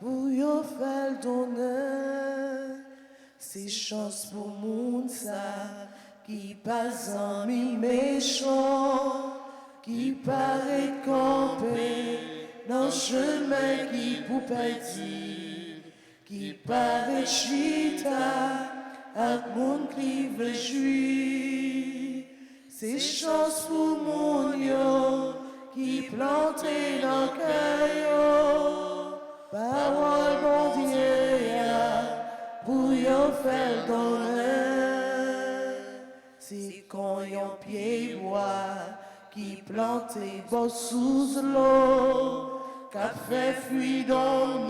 pour yo faire donner. C'est chance pour moun ça, qui passe en mi méchant, qui paraît camper dans chemin qui pour perdre, qui paraît chita, ak moun qui veut jouir. C'est chance pour moun yo, qui planté dans caillou, parole bon Dieu pour yo faire donner. C'est quand yon pied bois qui planté bas sous l'eau, qu'a fait fuir dans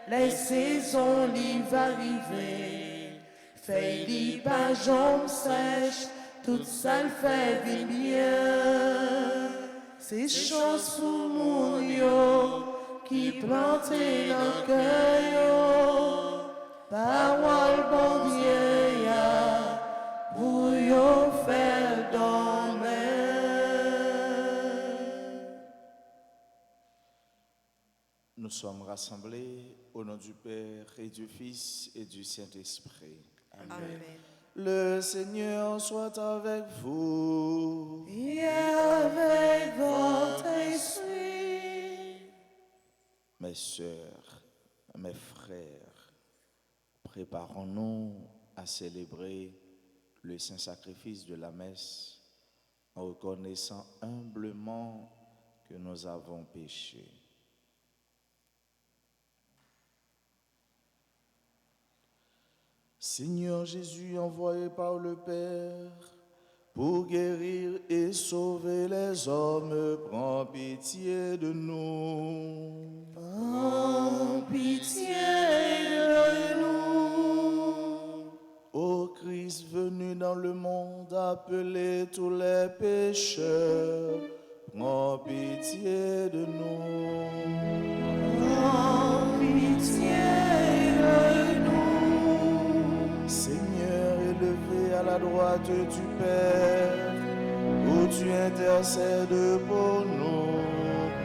les saisons l'hiver arriver. Fait li pas jambes sèches, tout ça le fait bien. C'est chance pour mon yo qui planté dans le cœur, parole bon Dieu ya, pour yo faire dormir. Nous sommes rassemblés au nom du Père et du Fils et du Saint-Esprit. Amen. Le Seigneur soit avec vous. Et avec votre esprit. Mes sœurs, mes frères, préparons-nous à célébrer le saint sacrifice de la messe en reconnaissant humblement que nous avons péché. Seigneur Jésus, envoyé par le Père pour guérir et sauver les hommes, prends pitié de nous. Prends pitié de nous. Ô Christ venu dans le monde, appeler tous les pécheurs, prends pitié de nous. Prends pitié de nous. Seigneur, élevé à la droite du Père, où tu intercèdes pour nous,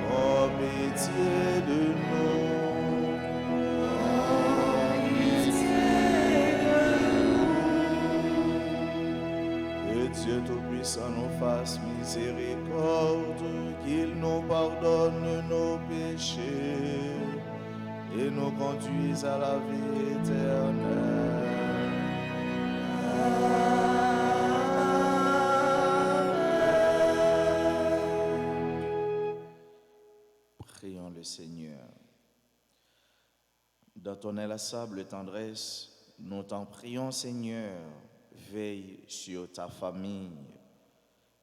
prends pitié de nous. Prends pitié de nous. Que Dieu Tout-Puissant nous fasse miséricorde, qu'il nous pardonne nos péchés et nous conduise à la vie éternelle. Prions le Seigneur. Dans ton inlassable tendresse, nous t'en prions, Seigneur, veille sur ta famille.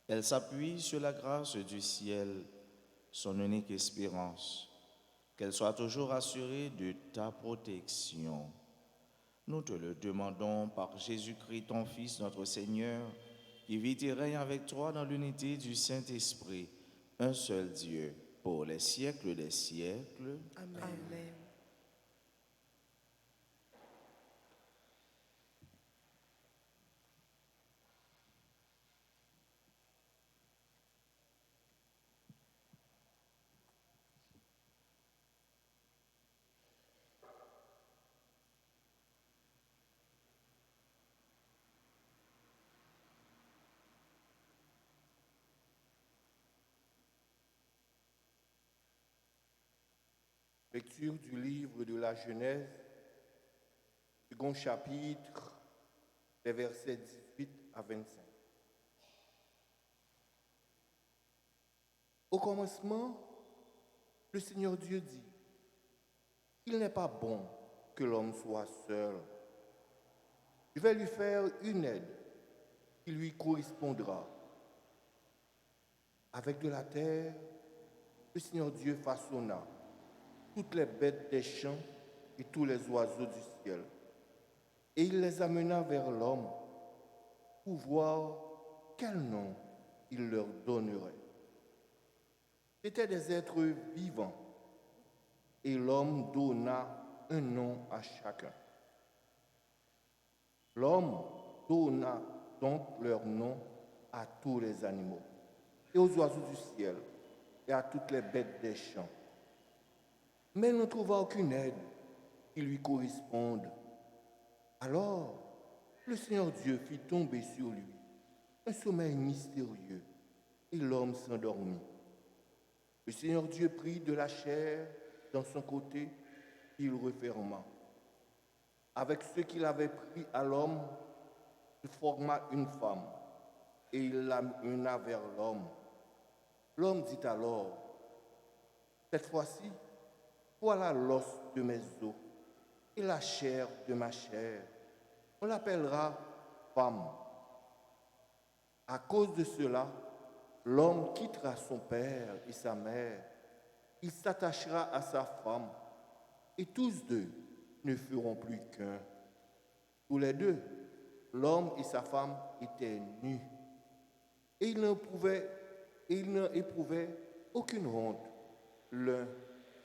Elle s'appuie sur la grâce du ciel, son unique espérance. Qu'elle soit toujours assurée de ta protection. Nous te le demandons par Jésus-Christ, ton Fils, notre Seigneur, qui vit et règne avec toi dans l'unité du Saint-Esprit, un seul Dieu, pour les siècles des siècles. Amen. Amen. Lecture du livre de la Genèse, second chapitre, les versets 18 à 25. Au commencement, le Seigneur Dieu dit, « Il n'est pas bon que l'homme soit seul. Je vais lui faire une aide qui lui correspondra. » Avec de la terre, le Seigneur Dieu façonna toutes les bêtes des champs et tous les oiseaux du ciel. Et il les amena vers l'homme pour voir quel nom il leur donnerait. C'étaient des êtres vivants, et l'homme donna un nom à chacun. L'homme donna donc leur nom à tous les animaux, et aux oiseaux du ciel, et à toutes les bêtes des champs. mais il ne trouva aucune aide qui lui corresponde. Alors, le Seigneur Dieu fit tomber sur lui un sommeil mystérieux et l'homme s'endormit. Le Seigneur Dieu prit de la chair dans son côté, il referma. Avec ce qu'il avait pris à l'homme, il forma une femme et il l'amena vers l'homme. L'homme dit alors, cette fois-ci, voilà l'os de mes os et la chair de ma chair. On l'appellera femme. À cause de cela, l'homme quittera son père et sa mère. Il s'attachera à sa femme et tous deux ne feront plus qu'un. Tous les deux, l'homme et sa femme étaient nus et ils n'éprouvaient aucune honte l'un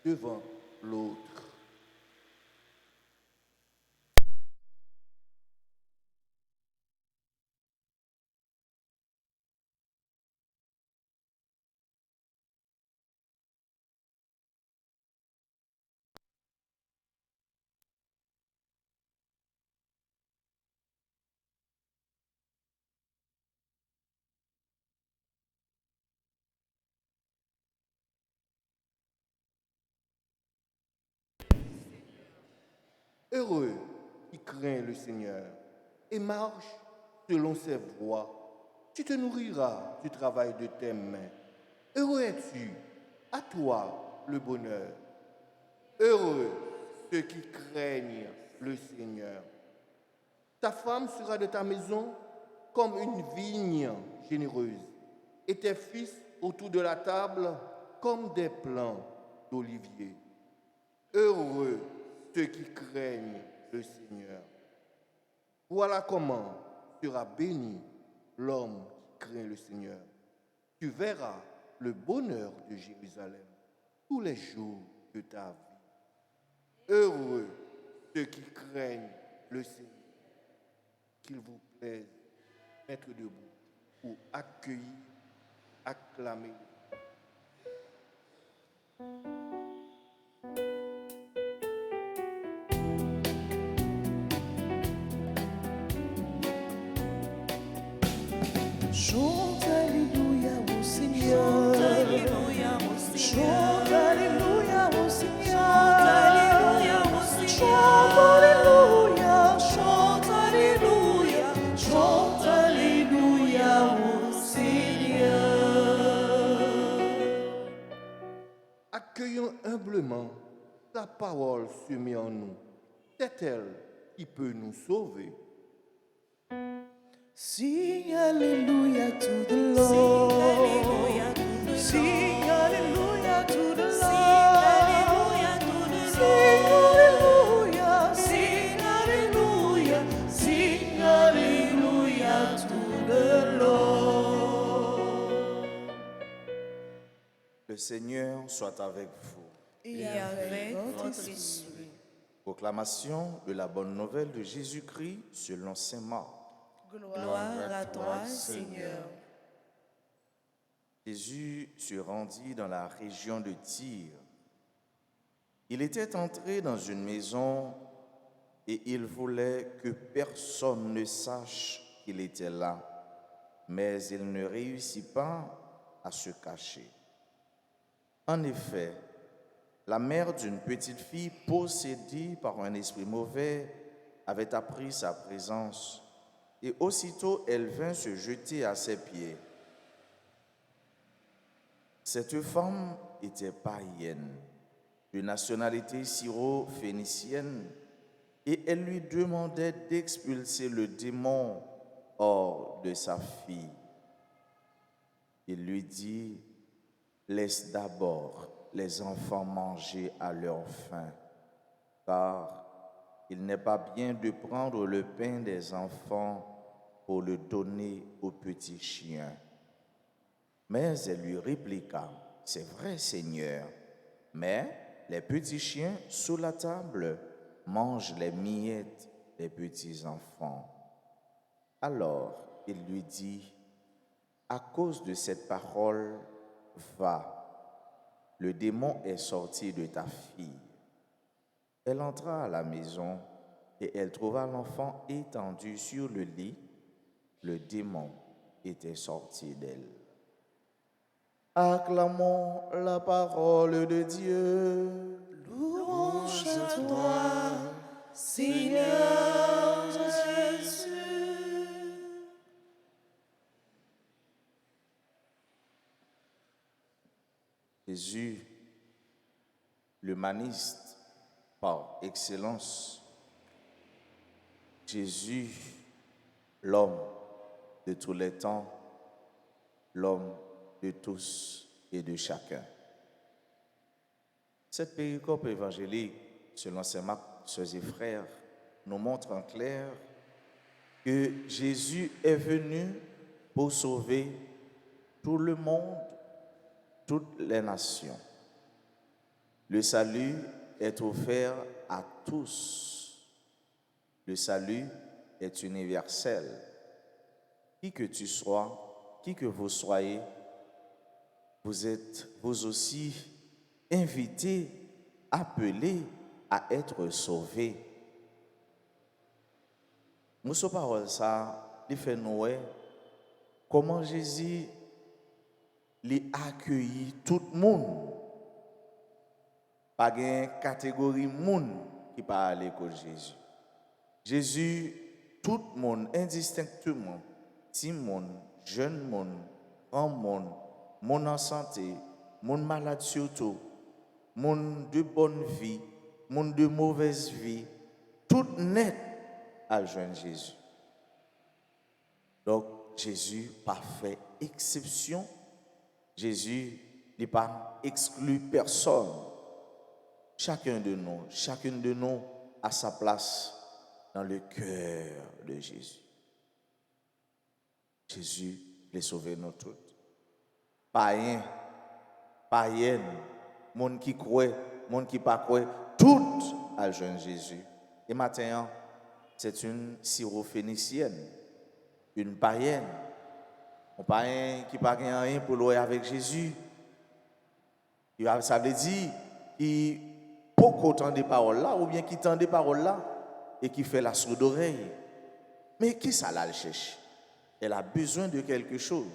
devant l'autre. Heureux qui craint le Seigneur et marche selon ses voies. Tu te nourriras du travail de tes mains. Heureux es-tu, à toi le bonheur. Heureux ceux qui craignent le Seigneur. Ta femme sera de ta maison comme une vigne généreuse, et tes fils autour de la table comme des plants d'olivier. Heureux ceux qui craignent le Seigneur. Voilà comment sera béni l'homme qui craint le Seigneur. Tu verras le bonheur de Jérusalem tous les jours de ta vie. Heureux ceux qui craignent le Seigneur. Qu'il vous plaise d'être debout pour accueillir, acclamer. Chante Alléluia au Seigneur. Chante Alléluia au Chante Seigneur. Alléluia au Seigneur. Chante Alléluia au Chante Seigneur. Alléluia. Chante Alléluia. Chante Alléluia au Seigneur. Accueillons humblement la parole semée en nous. C'est elle qui peut nous sauver. Sing Alléluia to the Sing Lord. Alléluia to the Sing Lord. Alléluia to the Sing Lord. Alléluia to the Sing Lord. Alléluia. Sing Alléluia. Sing Alléluia to the Lord. Le Seigneur soit avec vous. Et avec votre esprit. Proclamation de la bonne nouvelle de Jésus-Christ selon saint Marc. Gloire à toi, Seigneur. Jésus se rendit dans la région de Tyr. Il était entré dans une maison et il voulait que personne ne sache qu'il était là, mais il ne réussit pas à se cacher. En effet, la mère d'une petite fille possédée par un esprit mauvais avait appris sa présence et aussitôt elle vint se jeter à ses pieds. Cette femme était païenne, de nationalité syro-phénicienne, et elle lui demandait d'expulser le démon hors de sa fille. Il lui dit, « Laisse d'abord les enfants manger à leur faim, car il n'est pas bien de prendre le pain des enfants pour le donner aux petits chiens. » Mais elle lui répliqua, « C'est vrai, Seigneur, mais les petits chiens sous la table mangent les miettes des petits enfants. » Alors il lui dit, « À cause de cette parole, va, le démon est sorti de ta fille. » Elle entra à la maison et elle trouva l'enfant étendu sur le lit. Le démon était sorti d'elle. Acclamons la parole de Dieu. Louange à toi, Seigneur Jésus. Jésus, l'humaniste par excellence. Jésus, l'homme de tous les temps, l'homme de tous et de chacun. Cette péricope évangélique, selon saint Marc, sœurs et frères, nous montre en clair que Jésus est venu pour sauver tout le monde, toutes les nations. Le salut est offert à tous. Le salut est universel. Qui que tu sois, qui que vous soyez, vous êtes vous aussi invités, appelés à être sauvés. Nous sommes parole ça, il fait nous comment Jésus les accueilli tout le monde. Pas de catégorie monde qui parle à l'école de Jésus. Jésus, tout le monde, indistinctement, petit monde, jeune monde, grand monde, monde en santé, monde malade surtout, monde de bonne vie, monde de mauvaise vie, tout net à joindre Jésus. Donc, Jésus pas fait exception. Jésus n'est pas exclu personne. Chacune de nous a sa place dans le cœur de Jésus. Jésus les sauver nous toutes. Païens, païennes, monde qui croit, monde qui pas croit, toutes à joindre Jésus. Et maintenant, c'est une syrophénicienne, une païenne. Un païen qui n'a rien pour louer avec Jésus. Ça veut dire qu'il peut autant des paroles là, ou bien qui tend des paroles là, et qui fait la sourde oreille. Mais qui ça là le cherche? Elle a besoin de quelque chose.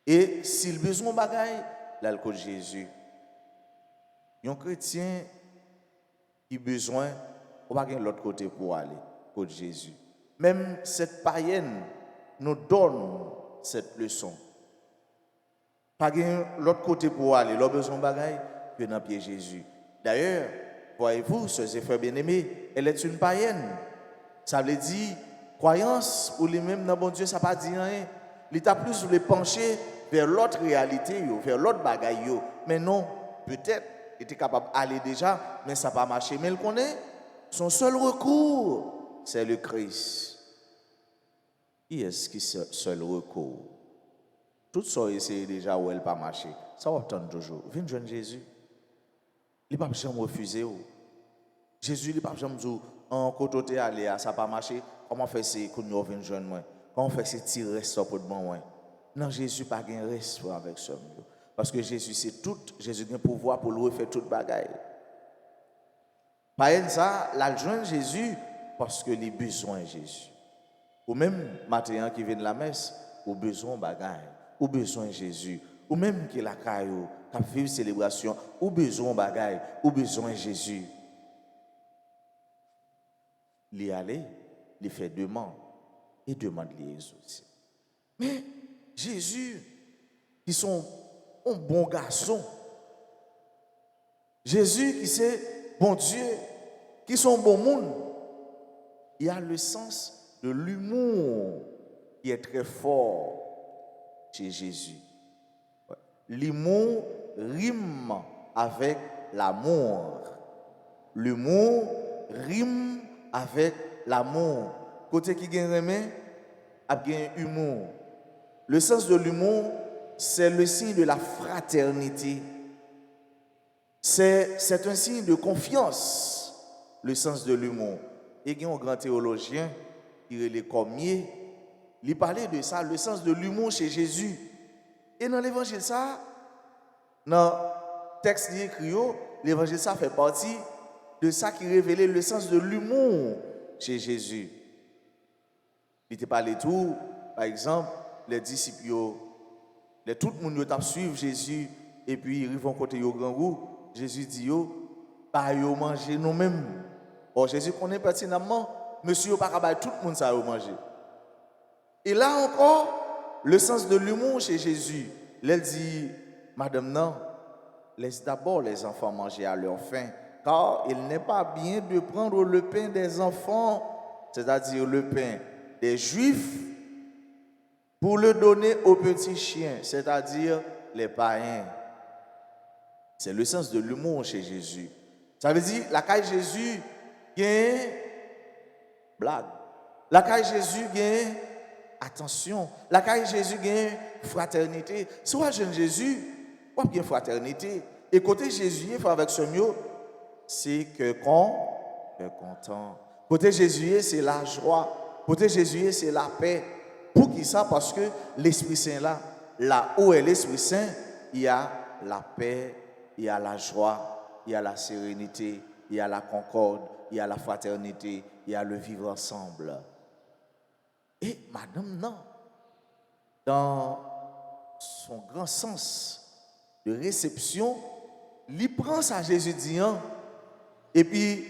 Et s'il a besoin de bagaille, là le côté Jésus. Un chrétien qui a besoin, on va aller de l'autre côté pour aller, côté Jésus. Même cette païenne nous donne cette leçon. Pas de l'autre côté pour aller, l'autre besoin de bagaille que dans pied Jésus. D'ailleurs, voyez-vous, sœurs et frères bien-aimés, elle est une païenne. Ça veut dire, croyance pour lui-même dans bon Dieu, ça ne veut pas dire rien. L'État plus voulait pencher vers l'autre réalité, vers l'autre bagaille. Mais non, peut-être, il était capable d'aller déjà, mais ça n'a pas marché. Mais il connaît, son seul recours, c'est le Christ. Qui est-ce qui est le seul recours? Tout ça, essayé déjà où elle n'a pas marché. Ça va attendre toujours. Viens joindre Jésus. Il n'a pas jamais refusé. Jésus, il n'a pas jamais dit, en côté allé, ça n'a pas marché. Comment faire c'est qu'on nous vienne joindre moi? Comment faire c'est tirer ça pour moi? Non, Jésus n'a pas de respect avec ça. Parce que Jésus, c'est tout. Jésus a un pouvoir pour lui faire toute bagaille. Pas ça, la joindre Jésus parce que les besoins de Jésus. Ou même, maintenant qui vient de la messe, ou besoin de bagaille, ou besoin de Jésus. Ou même qui la caillou, qui fait une célébration, ou besoin de bagaille, ou besoin de Jésus. Il aller, il fait demande, et demande les aussi. Mais Jésus, qui sont un bon garçon, Jésus qui c'est bon Dieu, qui sont bon monde, il a le sens de l'humour qui est très fort chez Jésus. L'humour rime avec l'amour. L'humour rime avec l'amour. Côté qui gagne remè, a bien humour. Le sens de l'humour, c'est le signe de la fraternité. C'est un signe de confiance, le sens de l'humour. Et il y a un grand théologien, il est Cormier, il parlait de ça, le sens de l'humour chez Jésus. Et dans l'évangile, ça, dans le texte écrit, l'évangile, ça fait partie de ça qui révélait le sens de l'humour chez Jésus. Il était parlé tout, par exemple, les disciples, tout le monde a suivi Jésus, et puis ils vont côté au grand goût. Jésus dit, pas yo manger nous-mêmes. Or, Jésus connaît pertinemment, monsieur, pas capable tout le monde ça manger. Et là encore, le sens de l'humour chez Jésus. Elle dit, Madame, non, laisse d'abord les enfants manger à leur faim, car il n'est pas bien de prendre le pain des enfants, c'est-à-dire le pain des Juifs, pour le donner aux petits chiens, c'est-à-dire les païens. C'est le sens de l'humour chez Jésus. Ça veut dire, la caille Jésus, il y a blague. La caille Jésus, il y a attention. La caille Jésus, il y a fraternité. Si vous jeune Jésus, vous avez fraternité. Et côté Jésus, il faut avec ce mot, c'est que content. Côté Jésus, c'est la joie. Côté Jésus, c'est la paix. Pour qui ça? Parce que l'Esprit Saint là où est l'Esprit Saint, il y a la paix, il y a la joie, il y a la sérénité, il y a la concorde, il y a la fraternité, il y a le vivre ensemble. Et Madame, non, dans son grand sens de réception, il prend ça Jésus dit, et puis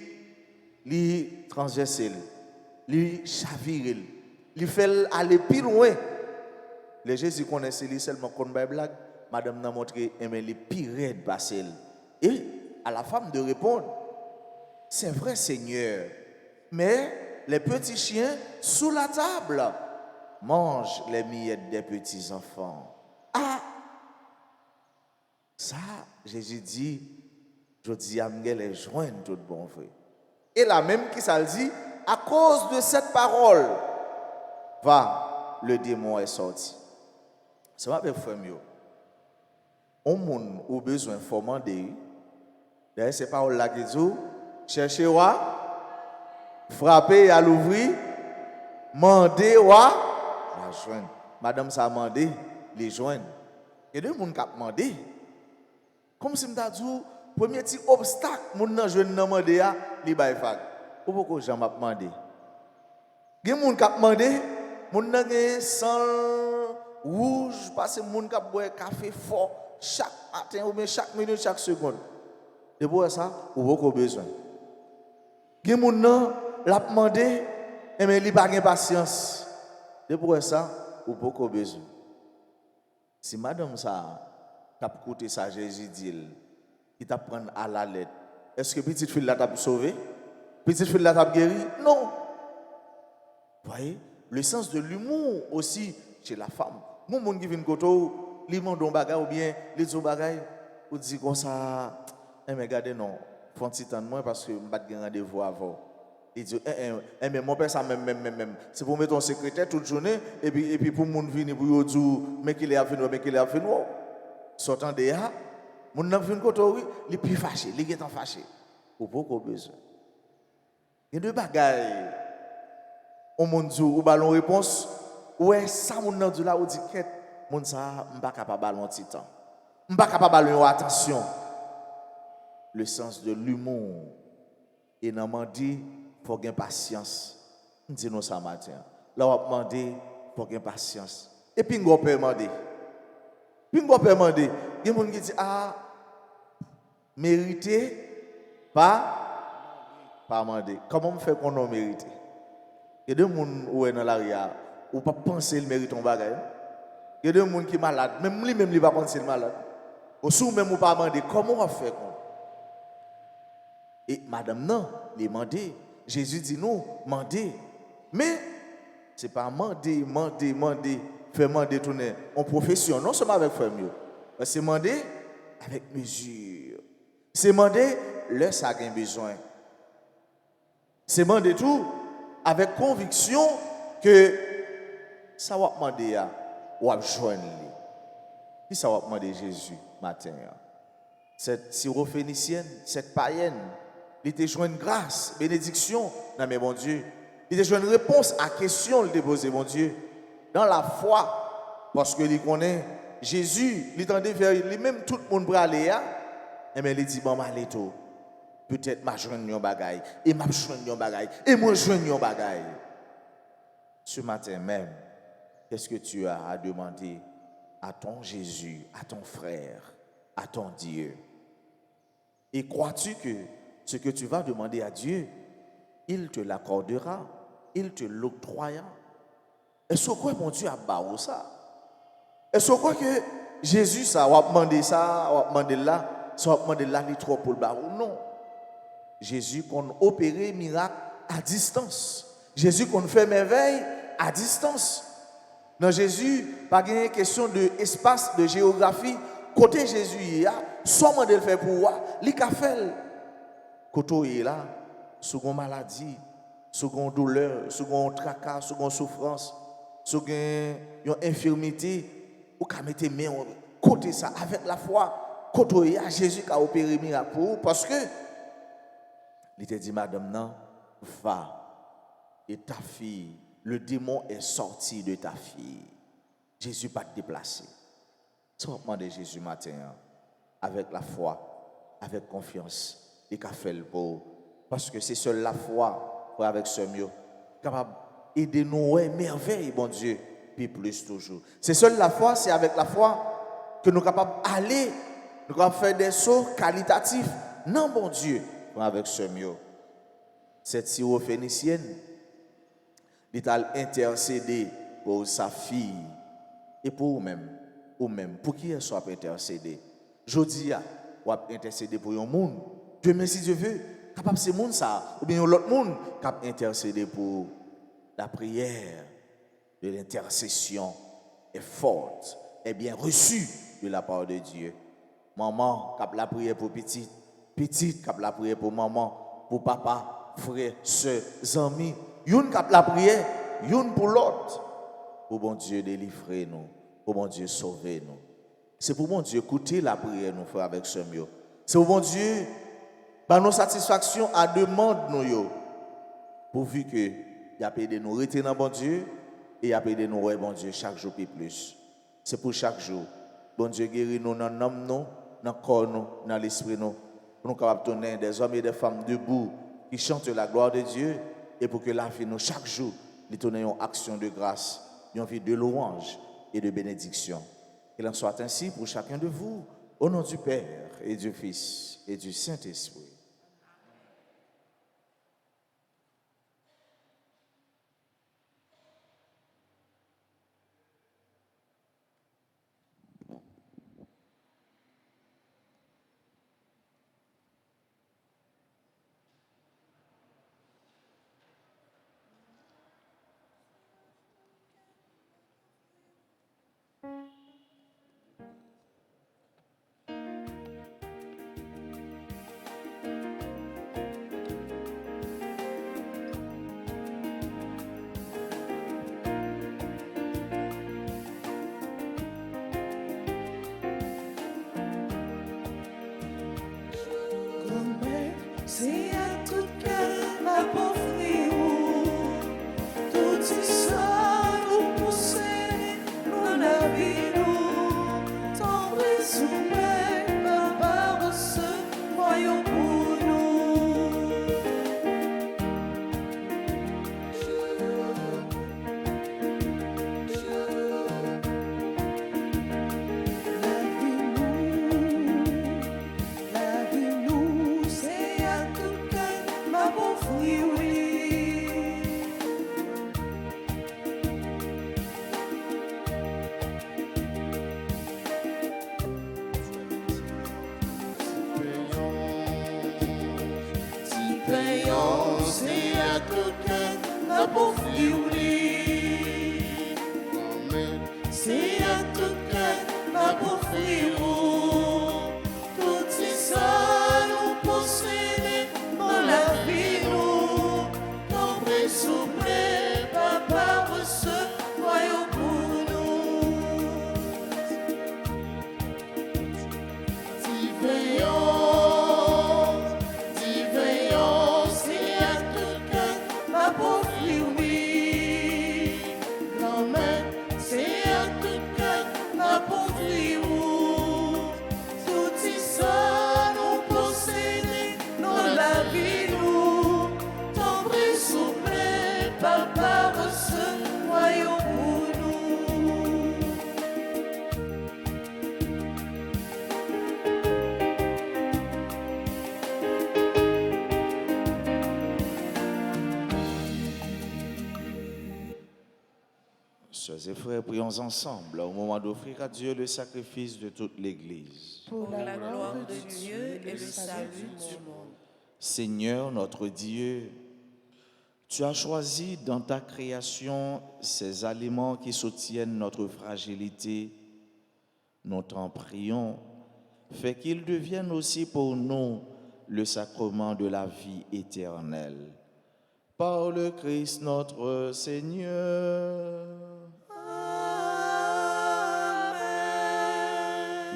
il transverse, il chavire, il fait aller plus loin. Les Jésus connaissent lui seulement comme blague. Madame n'a montré les pires de passer. Et à la femme de répondre, c'est vrai Seigneur, mais les petits chiens sous la table mangent les miettes des petits enfants. Ah, ça, Jésus dit, je dis à Miguel les joindre tout bon vrai. Et là même qui ça le dit, à cause de cette parole, le démon est sorti. Ça va bien faire mieux. On monde au besoin de demander. D'ailleurs, ces paroles là qui disent, cherchez wa, frappez à l'ouvrir, mandez wa, la joindre. Madame ça a demandé, les joindre. Et deux monde qui a demandé. Comme si m'ta dit, premier petit obstacle, moun nan jeune nan mandé a, li bay fag. Ou pourquoi j'en m'a demandé? Gen moun qui a demandé, moun nan gen sang rouge parce que moun qui boit café fort chaque matin ou bien chaque minute, chaque seconde. De pour ça, ou beaucoup besoin. Gen moun nan l'a demandé, mais li pa gen patience. De pour ça, ou beaucoup besoin. Si madame ça t'a écouté ça Jésus dit, il t'a prendre à la lettre. Est-ce que petite fille là t'a sauvé? Petite fille là t'a guéri? Non. Vous voyez, le sens de l'humour aussi chez la femme. Mon monde qui vient koto, li mandon bagay ou bien li zo bagay ou dit comme ça, mais regardez non, font petit temps de moi parce que m'pas de rendez-vous avant. Il dit mais mon père ça même c'est pour mettre ton secrétaire toute journée et puis pour moun venir pour dire mais qu'il est à venir sortant de là mon nan vinn koto oui, li plus fâché, li est en fâché. Ou beaucoup besoin. Il y a deux bagailles. On moun dit ou ballon réponse ouais ça moun nan dit là ou dit quête moun ça m'pas capable ballon petit temps. M'pas capable ballon attention. Le sens de l'humour et nan mandi faut gain patience. On dit nous ça matin. Là on demander faut gain patience. Et puis on peut demander. Puis on peut demander, il y a des gens qui disent ah mériter pas demander. Comment on fait qu'on a mérité? Il y a des gens où est dans l'arrière ou pas penser le mérite ton bagage. Il y a des gens qui sont malades, même lui-même il pas penser le malade. Ou sous même ou pas demander comment on fait qu'on. Et madame non, les demander. Jésus dit non, demander. Mais c'est pas demander, faire demander tourner en profession, non seulement avec faire mieux. C'est demander avec mesure. C'est demander là ça a besoin. C'est demander tout avec conviction que ça va demander à ou à joindre. Qui ça va demander Jésus matin. Cette syrophénicienne, cette païenne, il te joint une grâce, bénédiction dans mes bon Dieu. Il te joint une réponse à question le déposer mon Dieu. Dans la foi, parce que il connaît Jésus, il tendait vers lui-même tout le monde pour aller là, et bien il dit bon aller tout. peut-être m'a joindre un bagaille, et m'a joindre un bagaille, et moi joindre un bagaille. Ce matin même, qu'est-ce que tu as à demander à ton Jésus, à ton frère, à ton Dieu? Et crois-tu que ce que tu vas demander à Dieu, il te l'accordera, il te l'octroiera? Est-ce que mon Dieu a barré ça? Est-ce que Jésus, ça, va demander ça, va demander là, ça va demander là, il est trop pour le barreau? Non. Jésus qu'on opère miracle à distance. Jésus qu'on fait merveille à distance. Dans Jésus, pas de question d'espace, de géographie. Côté Jésus, il y a, soit de le faire pour moi, il a fait. Côté il est là, second maladie, second douleur, second tracas, second souffrance, second infirmité, ou qu'à mettre main côté ça avec la foi. Côté il y a Jésus qui a opéré miracle pour vous parce que il t'a dit madame non, va et ta fille, le démon est sorti de ta fille. Jésus pas te déplacer. Tu vas demander Jésus matin avec la foi, avec confiance, et qu'a fait le beau. Parce que c'est seule la foi, avec ce mieux, capable d'aider nous, merveille, bon Dieu, puis plus toujours. C'est seule la foi, c'est avec la foi que nous sommes capables d'aller, nous sommes capables de faire des sauts qualitatifs. Non, bon Dieu, avec ce mieux. Cette syrophénicienne, il a intercédé pour sa fille et pour vous-même. Pour qui elle soit intercédé. Je dis, ou intercéder pour un monde. Dieu merci, Dieu veut, capable ce monde ça, ou bien l'autre monde, capable intercéder pour la prière de l'intercession est forte, est bien reçue de la part de Dieu. Maman, capable la prière pour petite, petite, capable la prière pour maman, pour papa, frère, soeur, amis. Une capable la prière, une pour l'autre. Pour bon Dieu délivrer nous. Pour mon Dieu sauver nous. C'est pour mon Dieu écouter la prière nous faire avec ce mieux. C'est pour mon Dieu par nos satisfactions à demande nous pourvu que il a payé nous rester dans bon Dieu et il a payé nous ouais bon Dieu chaque jour plus. C'est pour chaque jour. Bon Dieu guérit nous dans l'âme nous, dans le corps nous, dans l'esprit nous. Pour nous capables de tenir des hommes et des femmes debout qui chantent la gloire de Dieu et pour que la vie nous chaque jour nous tournions une action de grâce, une vie de louange et de bénédiction. Qu'il en soit ainsi pour chacun de vous, au nom du Père et du Fils et du Saint-Esprit. C'est à tout cœur ma pauvre tout ça nous possède, nous la vie nous, tant résumé, ma part ce royaume pour nous. La vie nous, c'est à tout cœur ma pauvre payons, c'est à tout cœur ma pauvre c'est à tout cœur ma pauvre tout ça nous possède dans la vie nous ton présumé papa reçoit royaume pour nous c'est à tout cœur ma pauvre Sœurs et frères, prions ensemble au moment d'offrir à Dieu le sacrifice de toute l'Église. pour la gloire de Dieu et le salut du monde. Seigneur notre Dieu, tu as choisi dans ta création ces aliments qui soutiennent notre fragilité. Nous t'en prions, fais qu'ils deviennent aussi pour nous le sacrement de la vie éternelle. Par le Christ notre Seigneur.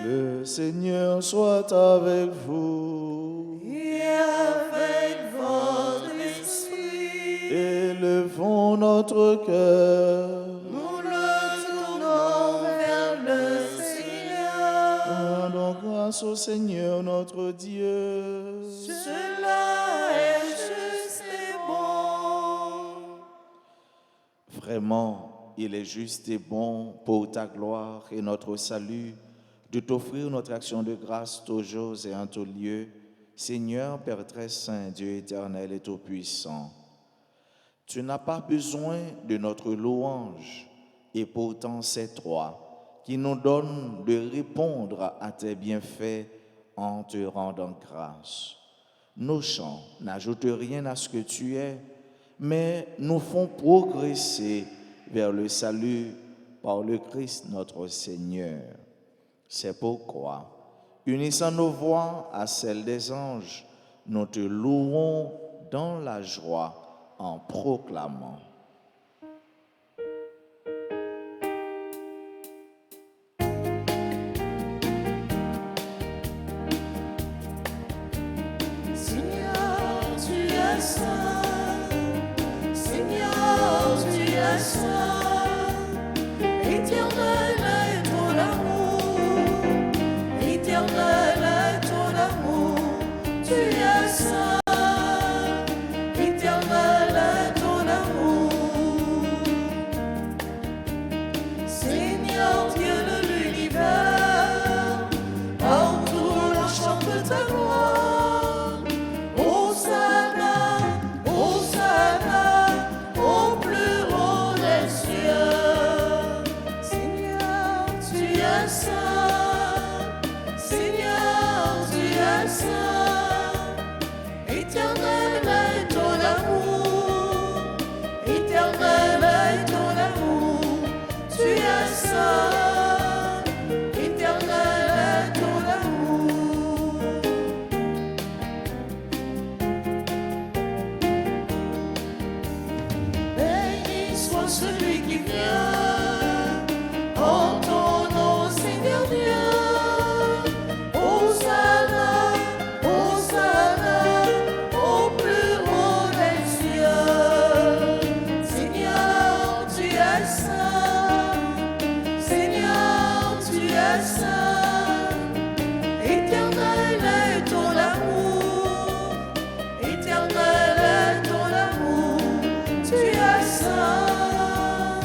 Le Seigneur soit avec vous. Et avec votre esprit, Élevons notre cœur. nous le tournons vers le Seigneur. Rendons grâce au Seigneur notre Dieu. Cela est juste et bon. Vraiment, il est juste et bon pour ta gloire et notre salut de t'offrir notre action de grâce toujours et en tout lieu, Seigneur, Père très saint, Dieu éternel et tout-puissant. Tu n'as pas besoin de notre louange, et pourtant c'est toi qui nous donnes de répondre à tes bienfaits en te rendant grâce. Nos chants n'ajoutent rien à ce que tu es, mais nous font progresser vers le salut par le Christ notre Seigneur. C'est pourquoi, unissant nos voix à celles des anges, nous te louons dans la joie en proclamant. Seigneur, tu es saint. Seigneur, tu es saint. Éternel est ton amour. Éternel est ton amour. Tu es saint. Éternel est ton amour. Seigneur Dieu de l'univers, partout l'on chante ta gloire. Hosanna, Hosanna, au plus haut des cieux. Seigneur, tu es saint. Seigneur, tu es saint. Éternel est ton amour. Éternel est ton amour. Tu es saint. Éternel est ton amour. Béni soit celui qui vient en ton nom, Seigneur Dieu. Hosanna, Hosanna, au plus haut des cieux. Seigneur, tu es saint. Seigneur, tu es saint. Éternel est ton amour. Éternel est ton amour. Tu es saint.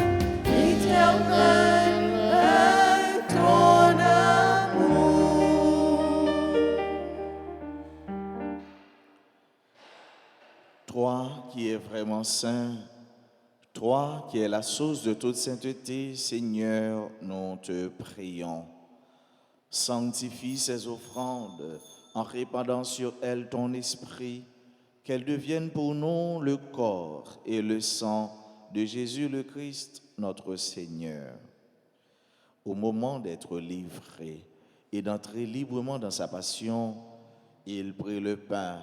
Éternel est ton amour. Toi qui es vraiment saint, toi qui es la source de toute sainteté, Seigneur, nous te prions. Sanctifie ces offrandes en répandant sur elles ton esprit, qu'elles deviennent pour nous le corps et le sang de Jésus le Christ, notre Seigneur. Au moment d'être livré et d'entrer librement dans sa passion, il prit le pain,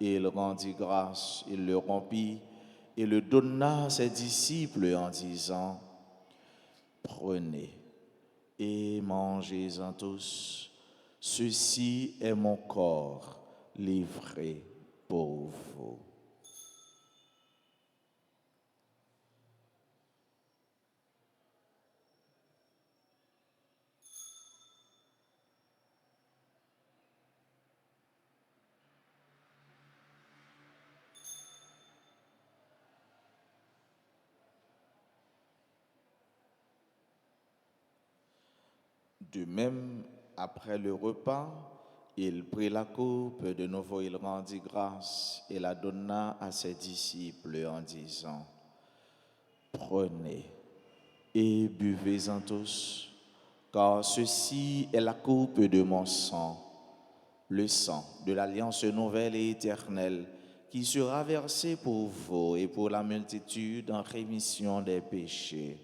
il rendit grâce, il le rompit et le donna à ses disciples en disant, « Prenez et mangez-en tous, ceci est mon corps livré pour vous. » De même, après le repas, il prit la coupe, de nouveau il rendit grâce et la donna à ses disciples en disant, « Prenez et buvez-en tous, car ceci est la coupe de mon sang, le sang de l'alliance nouvelle et éternelle, qui sera versé pour vous et pour la multitude en rémission des péchés.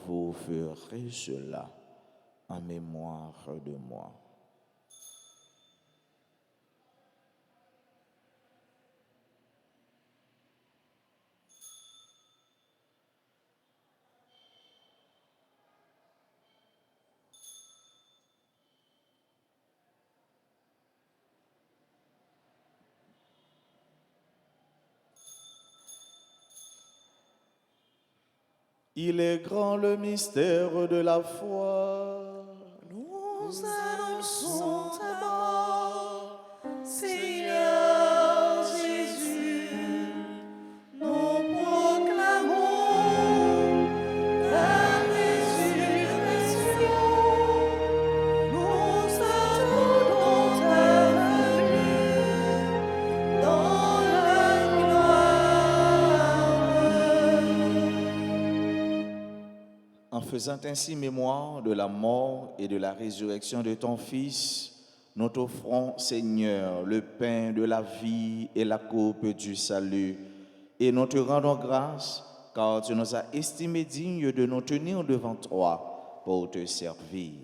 Vous ferez cela en mémoire de moi. Il est grand le mystère de la foi. Nous annonçons ta mort, Seigneur Jésus. Nous proclamons ta résurrection. Nous attendons ta venue dans la gloire. En faisant ainsi mémoire de la mort et de la résurrection de ton Fils, nous t'offrons, Seigneur, le pain de la vie et la coupe du salut. Et nous te rendons grâce, car tu nous as estimés dignes de nous tenir devant toi pour te servir.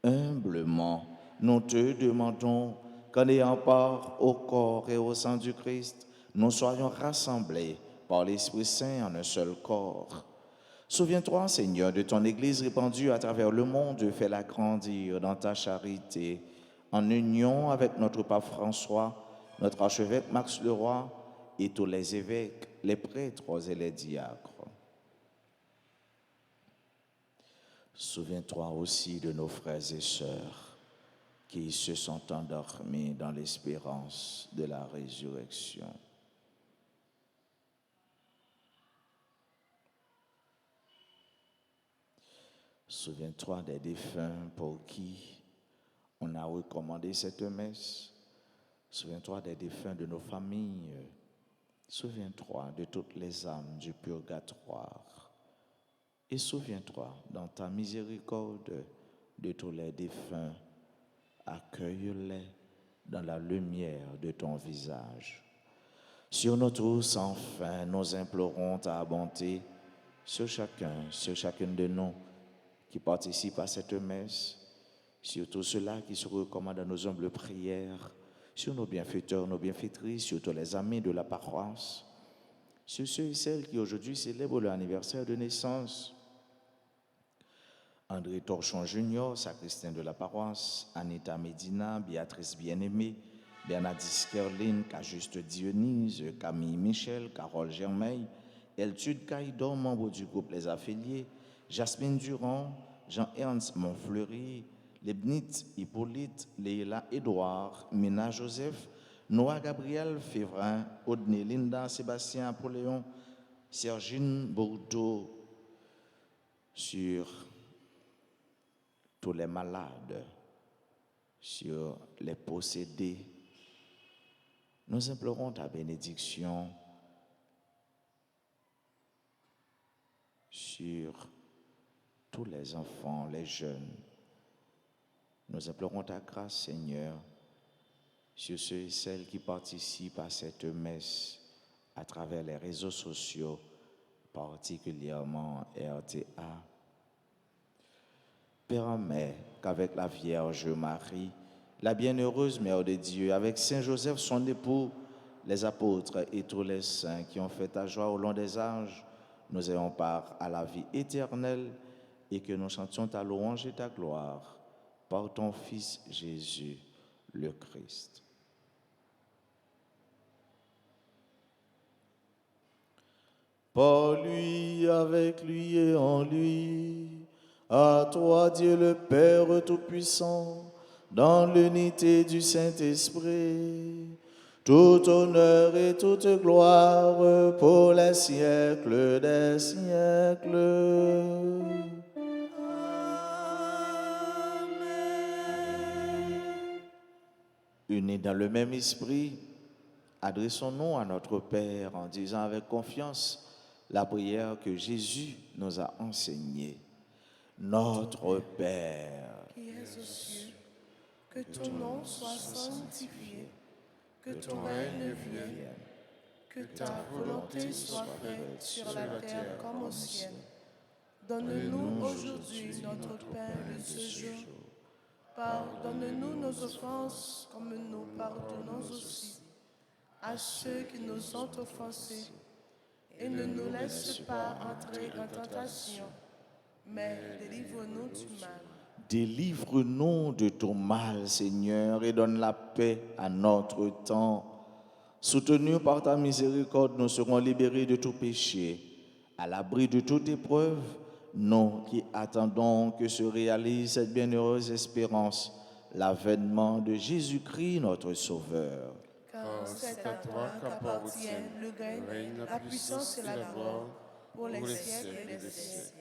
Humblement, nous te demandons qu'en ayant part au corps et au sang du Christ, nous soyons rassemblés par l'Esprit Saint en un seul corps. Souviens-toi, Seigneur, de ton Église répandue à travers le monde, fais-la grandir dans ta charité, en union avec notre pape François, notre archevêque Max Leroy et tous les évêques, les prêtres et les diacres. Souviens-toi aussi de nos frères et sœurs qui se sont endormis dans l'espérance de la résurrection. Souviens-toi des défunts pour qui on a recommandé cette messe. Souviens-toi des défunts de nos familles. Souviens-toi de toutes les âmes du purgatoire. Et souviens-toi, dans ta miséricorde, de tous les défunts. Accueille-les dans la lumière de ton visage. Sur nous tous, enfin, nous implorons ta bonté sur chacune de nous qui participent à cette messe, sur tous ceux-là qui se recommandent à nos humbles prières, sur nos bienfaiteurs, nos bienfaitrices, sur tous les amis de la paroisse, sur ceux et celles qui aujourd'hui célèbrent leur anniversaire de naissance. André Torchon Junior, sacristain de la paroisse, Anita Medina, Béatrice Bien-Aimée, Bernadette Kerlin, Cajuste Dionys, Camille Michel, Carole Germain, Eltude Caïdon, membre du groupe Les Affiliés, Jasmine Durand, Jean-Ernst Montfleury, Lebnit Hippolyte, Leila Édouard, Mina Joseph, Noah Gabriel Févrin, Audney Linda, Sébastien Apoléon, Sergine Bourdeau, sur tous les malades, sur les possédés. Nous implorons ta bénédiction sur tous les enfants, les jeunes. Nous implorons ta grâce, Seigneur, sur ceux et celles qui participent à cette messe à travers les réseaux sociaux, particulièrement RTA. Permets qu'avec la Vierge Marie, la bienheureuse Mère de Dieu, avec Saint Joseph, son époux, les apôtres et tous les saints qui ont fait ta joie au long des âges, nous ayons part à la vie éternelle et que nous chantions ta louange et ta gloire par ton Fils Jésus, le Christ. Par lui, avec lui et en lui, à toi Dieu le Père Tout-Puissant, dans l'unité du Saint-Esprit, tout honneur et toute gloire pour les siècles des siècles. Unis dans le même esprit, adressons-nous à notre Père en disant avec confiance la prière que Jésus nous a enseignée. Notre Père, qui es aux cieux, que ton nom soit sanctifié, que ton règne vienne, que ta volonté soit faite sur la terre comme au ciel. Donne-nous aujourd'hui notre pain de ce jour. Pardonne-nous nos offenses comme nous pardonnons aussi à ceux qui nous ont offensés. Et ne nous laisse pas entrer en tentation, mais délivre-nous du mal. délivre-nous de tout mal, Seigneur, et donne la paix à notre temps. Soutenus par ta miséricorde, nous serons libérés de tout péché, à l'abri de toute épreuve, nous qui attendons que se réalise cette bienheureuse espérance, l'avènement de Jésus-Christ, notre Sauveur. Car c'est à toi qu'appartiennent le règne, la puissance et la gloire, pour les siècles et des siècles.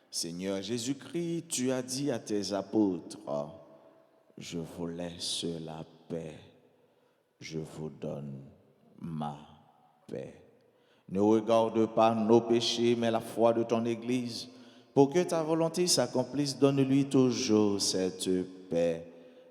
Seigneur Jésus-Christ, tu as dit à tes apôtres, je vous laisse la paix, je vous donne ma paix. Ne regarde pas nos péchés, mais la foi de ton Église. Pour que ta volonté s'accomplisse, donne-lui toujours cette paix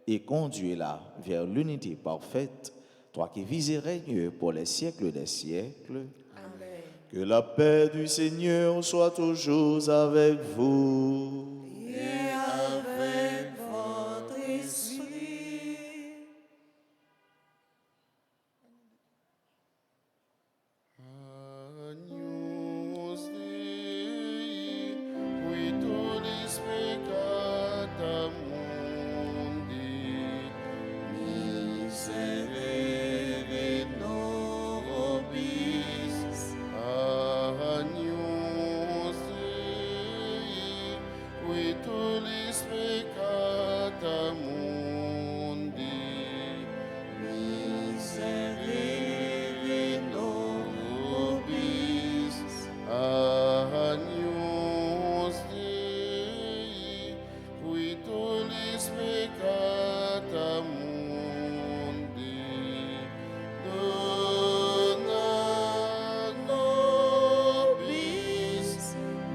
et conduis-la vers l'unité parfaite, toi qui vis et règnes pour les siècles des siècles. Amen. Que la paix du Seigneur soit toujours avec vous. Et avec votre esprit. Agnus Dei, qui tollis peccata mundi, miserere nobis. Agnus Dei, qui tollis peccata mundi, miserere nobis. Agnus Dei, qui tollis peccata mundi, dona nobis,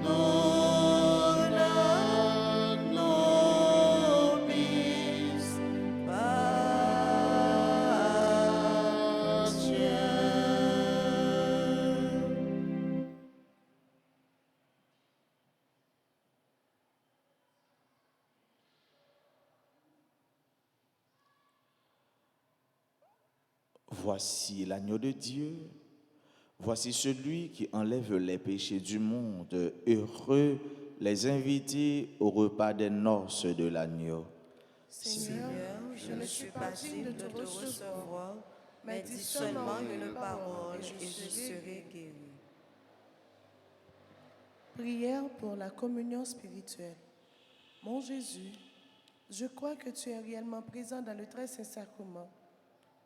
dona nobis, pacem. Voici l'agneau de Dieu. Voici celui qui enlève les péchés du monde. Heureux les invités au repas des noces de l'agneau. Seigneur, je ne suis pas digne de te recevoir, mais dis seulement une parole et je serai guéri. Prière pour la communion spirituelle. Mon Jésus, je crois que tu es réellement présent dans le très saint sacrement.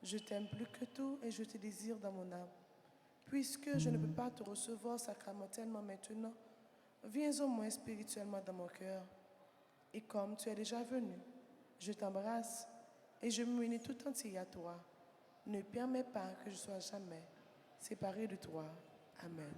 Je t'aime plus que tout et je te désire dans mon âme. Puisque je ne peux pas te recevoir sacramentellement maintenant, viens au moins spirituellement dans mon cœur. Et comme tu es déjà venu, je t'embrasse et je m'unis tout entier à toi. Ne permets pas que je sois jamais séparé de toi. Amen.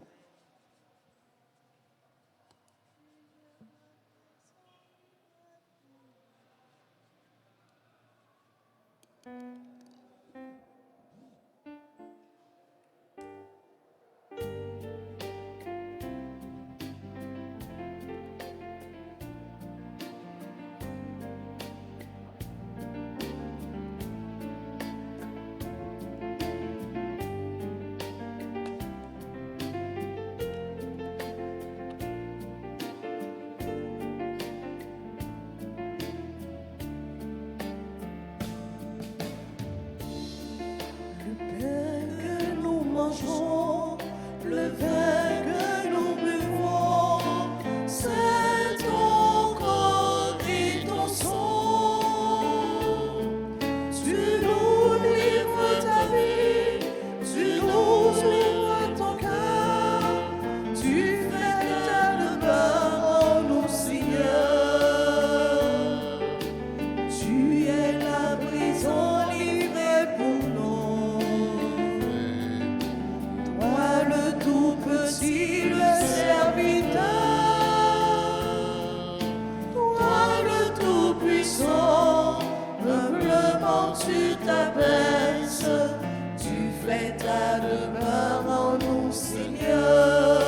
fais ta demeure en nous, Seigneur.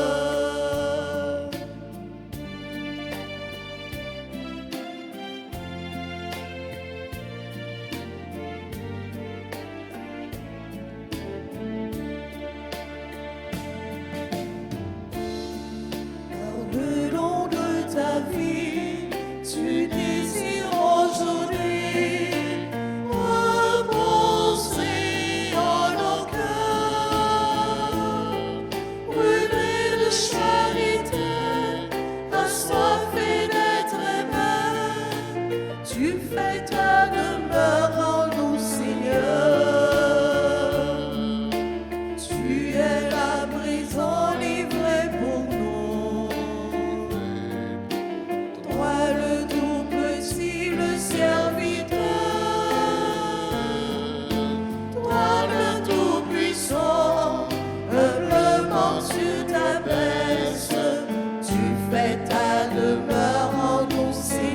Par le long de ta vie, tu désires aujourd'hui reposer en nos cœurs, brûler de charité, assoiffé d'être aimé. Tu fais ta demeure en nous, Seigneur. Tu es la prison livrée pour nous. Toi le tout petit, le serviteur. Toi le tout puissant, humblement tu t'abaisses. Tu fais ta demeure en nous, Seigneur.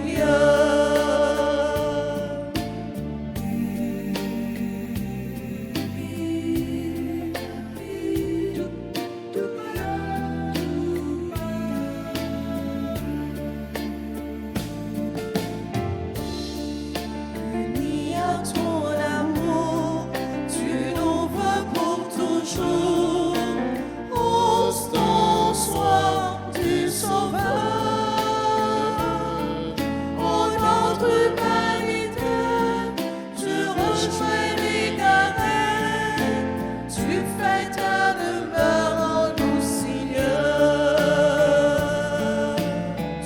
Unis à ton amour, tu nous veux pour toujours. Ose ton soir du Sauveur. En notre humanité, tu rejoins l'égaré. Tu fais ta demeure en nous, Seigneur.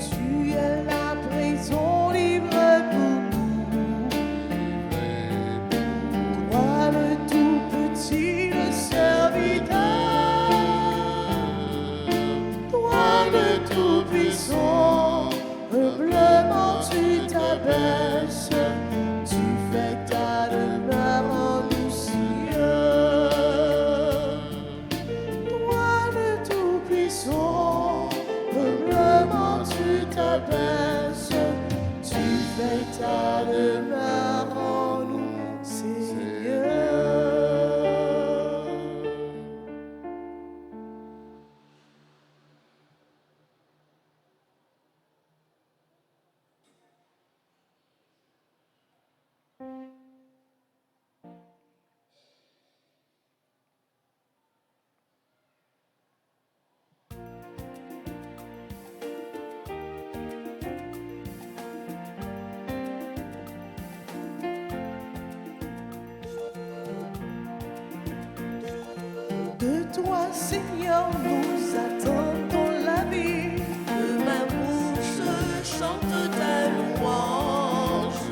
Tu es la prison libre pour nous. Toi le tout petit, le serviteur. Toi le tout puissant, humblement tu t'abaisses. Tu fais ta demeure en nous, Seigneur. Toi le tout puissant, humblement tu t'abaisses. Tu fais ta demeure en nous, Seigneur. De toi, Seigneur, nous attendons la vie. Que ma bouche chante ta louange.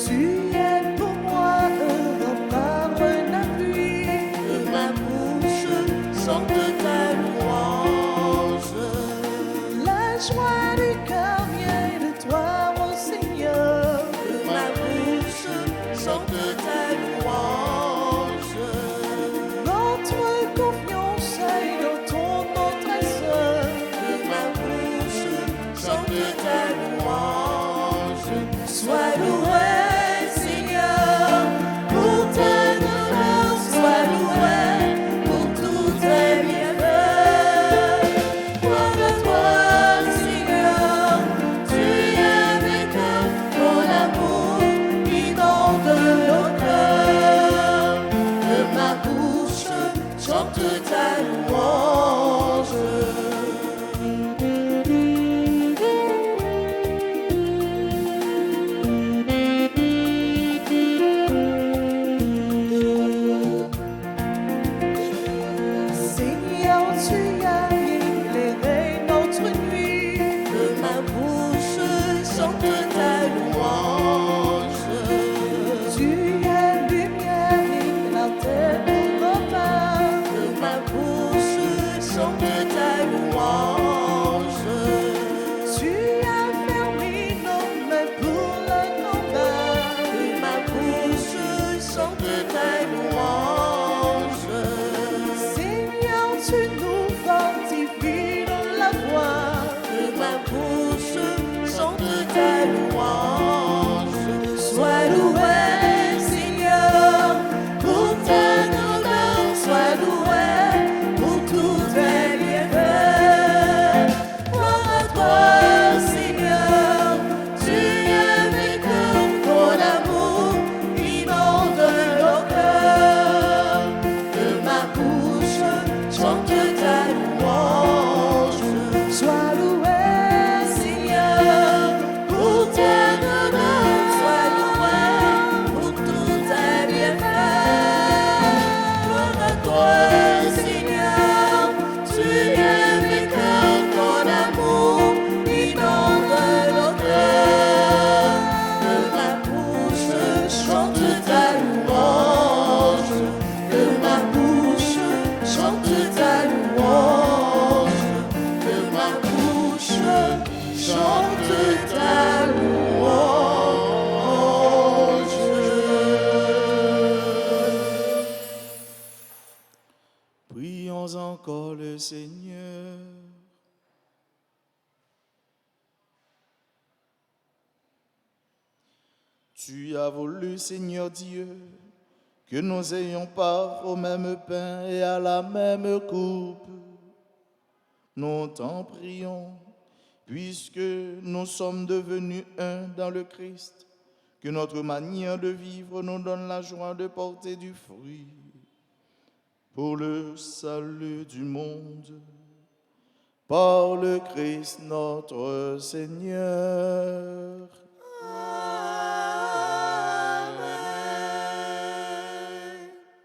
Tu es pour moi un rempart, un appui. Que ma bouche chante ta louange. La joie du cœur vient de toi, mon Seigneur. Que ma bouche chante ta louange. Notre confiance est dans ton nom très seul. Que ma bouche chante ta louange. Sois loué, Seigneur, pour ta demeure. Sois loué pour tous tes bienfaits. Prions encore le Seigneur. Tu as voulu, Seigneur Dieu, que nous ayons part au même pain et à la même coupe. Nous t'en prions, puisque nous sommes devenus un dans le Christ, que notre manière de vivre nous donne la joie de porter du fruit pour le salut du monde. Par le Christ notre Seigneur.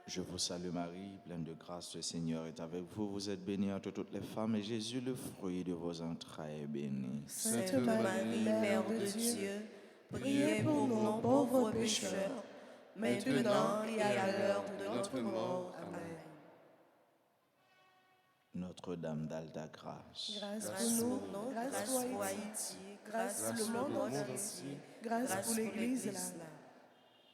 Je vous salue Marie, pleine de grâce, le Seigneur est avec vous. Vous êtes bénie entre toutes les femmes et Jésus, le fruit de vos entrailles, est béni. Sainte Marie, Mère de Dieu, priez pour nous pauvres pécheurs, maintenant et à l'heure de notre mort. Amen. Notre-Dame d'Alta Grâce, Grâce pour nous, grâce pour Haïti, grâce pour le monde entier, grâce pour l'Église là.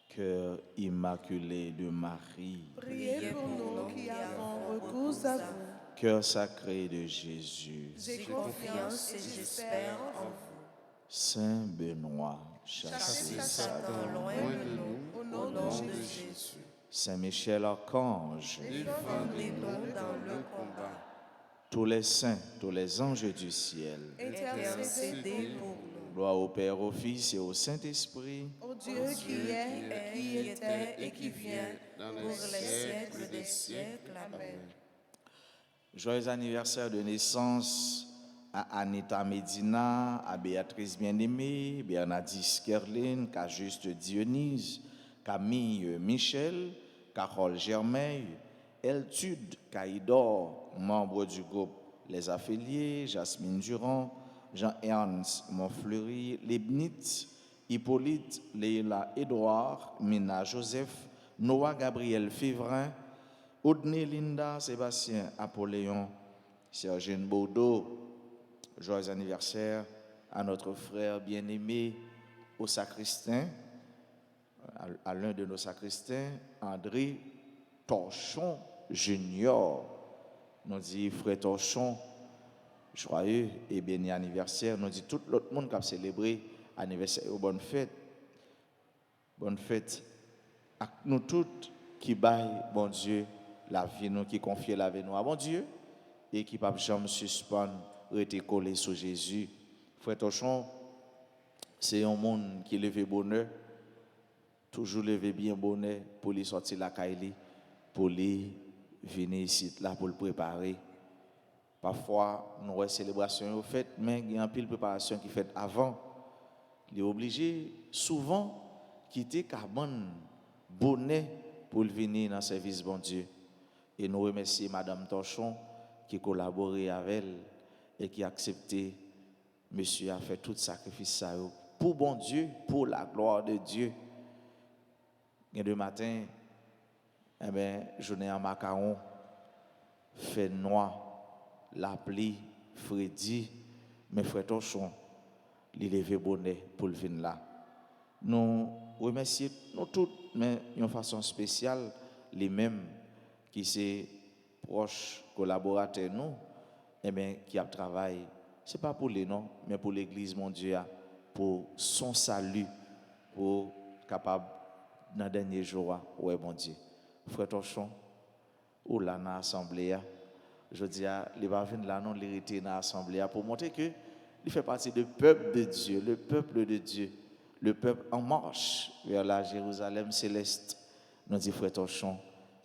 Cœur immaculé de Marie, Priez pour nous qui avons recours à vous. cœur sacré de Jésus, J'ai confiance et j'espère en vous. Saint Benoît, chassez Chassez Satan, Satan loin de nous, au nom de Jésus. Saint Michel Archange, Défendez-nous dans le combat. tous les saints, tous les anges du ciel, Intercédez pour nous. gloire au Père, au Fils et au Saint-Esprit, Ô Dieu qui est, qui était et qui vient, pour les siècles des siècles. Amen. Joyeux anniversaire de naissance à Anita Medina, à Béatrice Bien-Aimée, Bernadette Kerlin, à Juste Dionys, Camille Michel, Carole Germain, Eltude Caïdor, membre du groupe Les Affiliés, Jasmine Durand, Jean-Ernst Montfleury, Leibniz, Hippolyte, Leila Édouard, Mina Joseph, Noah Gabriel Févrin, Audney Linda, Sébastien Apolléon, Sergine Baudot. Joyeux anniversaire à notre frère bien-aimé au sacristain, à l'un de nos sacristains, André Torchon Junior. Nous dit frère Torchon, joyeux et béni anniversaire. Nous dit tout l'autre monde qui a célébré anniversaire ou bonne fête. Bonne fête à nous toutes qui baillent, bon Dieu, la vie nous, qui confient la vie nous à bon Dieu et qui ne peuvent jamais suspendre, rester collé sur Jésus. Frère Torchon, c'est un monde qui lève bonheur, toujours lever bien bonheur pour lui sortir la caille, pour lui venir ici là pour le préparer. Parfois, nous avons des célébrations faites, mais il y a un pile de préparation qui est faite avant. Il est obligé souvent quitter Carbone, bonnet pour venir dans le service bon Dieu. Et nous remercions Madame Torchon qui collaborait avec elle et qui a accepté, monsieur a fait tout sacrifice ça pour bon Dieu, pour la gloire de Dieu. Et le matin, eh bien, journée en macaron, fait noir, la pluie, Freddy, mes frères Torchon, il levé bonnet pour le venir là. Nous remercions nous tous, mais d'une façon spéciale, les mêmes qui sont proches collaborateurs nous, eh bien, qui a travaillé, ce n'est pas pour les noms, mais pour l'Église mondiale, pour son salut, pour capable dans les derniers jours, ouais, mon Dieu. Frère Torchon, ou là dans l'Assemblée, je dis, il va venir là, non, l'hériter dans l'Assemblée, pour montrer que il fait partie du peuple de Dieu, le peuple de Dieu, le peuple en marche vers la Jérusalem céleste. Nous dit frère Torchon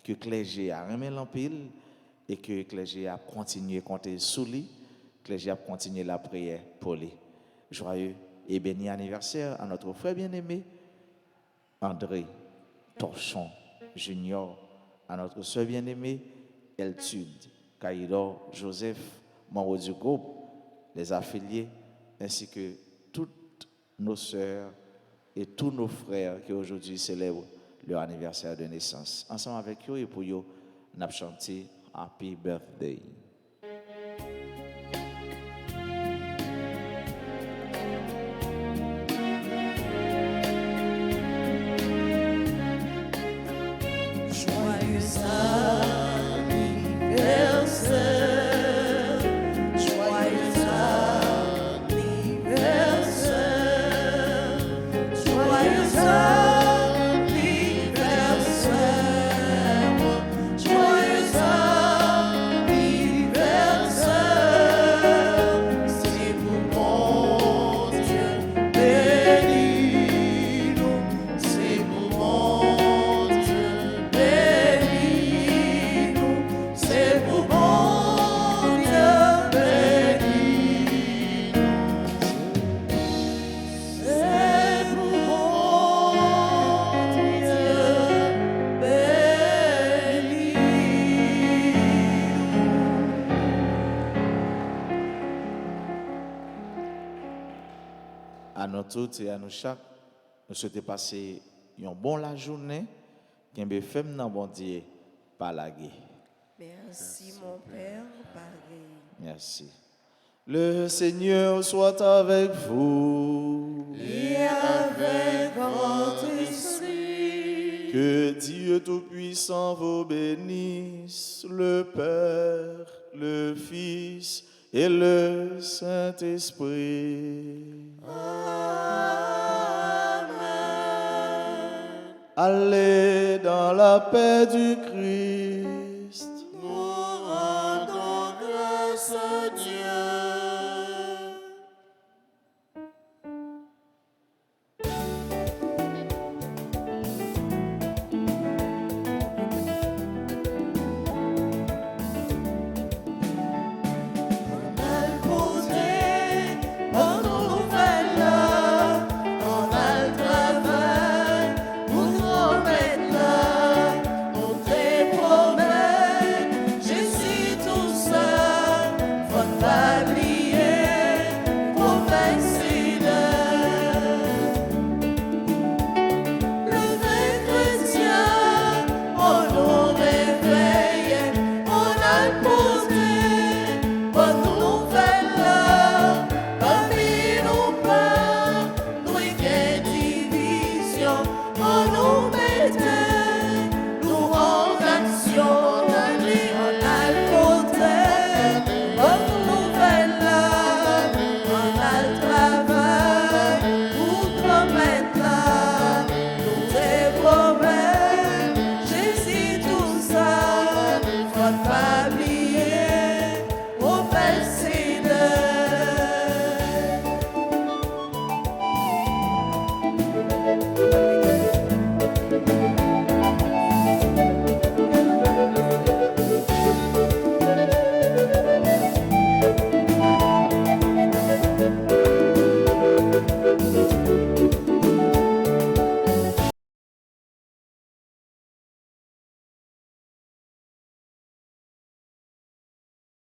que le clergé a remis l'empile et que le clergé a continué à compter sous lui, le clergé a continué la prière pour lui. Joyeux et béni anniversaire à notre frère bien-aimé André Torchon Junior, à notre soeur bien-aimée Eltude Caïdor Joseph, membre du groupe Les Affiliés, ainsi que toutes nos sœurs et tous nos frères qui aujourd'hui célèbrent leur anniversaire de naissance. Ensemble avec eux et pour eux, nous avons chanté Happy Birthday. Joyeux anniversaire. nous tous et à nous chaque, nous souhaitons passer une bonne la journée, qu'un bé femme dans bon Dieu, pas la guerre. Merci, mon Père, pareil. Merci. Le Seigneur soit avec vous. Et avec votre esprit, Que Dieu Tout-Puissant vous bénisse, le Père, le Fils et le Saint-Esprit. Amen. Allez dans la paix du Christ.